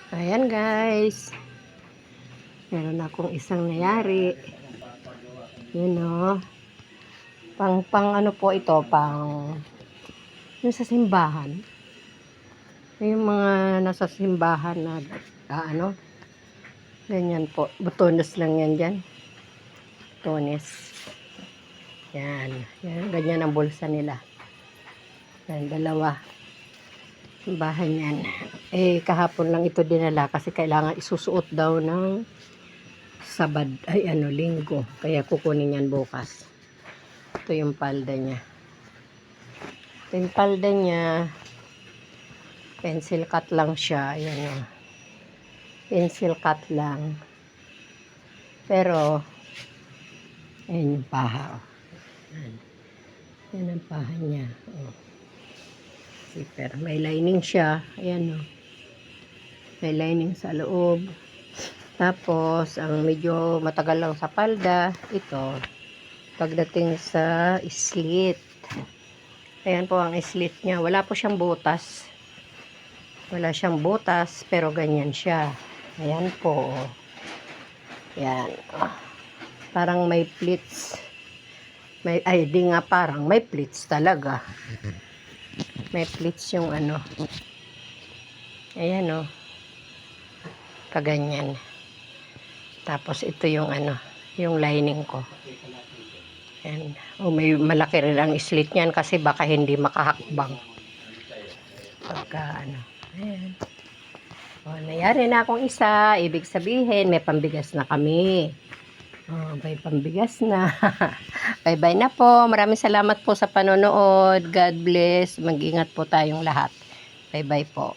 Ayan guys, meron akong isang nayari. Yun o. Pang ano po ito, yung sa simbahan. Yung mga nasa simbahan na ano, ganyan po. Butones lang yan dyan. Butones. Yan. Ganyan ang bulsa nila. Yan, dalawa. Simbahan yan. Kahapon lang ito dinala kasi kailangan isusuot daw ng Sabad, Linggo. Kaya kukunin yan bukas. Ito yung palda niya. Ito yung palda niya. Pencil cut lang siya. Ayan o. Pencil cut lang. Pero, ayan yung paha o. Ayan ang paha niya. O. Zipper. May lining siya. Ayan o. May lining sa loob. Tapos, ang medyo matagal lang sa palda, ito, pagdating sa slit. Ayan po ang slit niya. Wala po siyang butas. Wala siyang butas, pero ganyan siya. Ayan po. Ayan. Parang may pleats. Di nga parang, may pleats talaga. May pleats yung ano. Ayan o. Kaganyan. Tapos ito yung ano, yung lining ko. Ayan. May malaki rin ang slit niyan kasi baka hindi makahakbang. Pagka ano. Ayan. Nayari na akong isa. Ibig sabihin, may pambigas na kami. May pambigas na. Bye-bye na po. Maraming salamat po sa panonood. God bless. Mag-ingat po tayong lahat. Bye-bye po.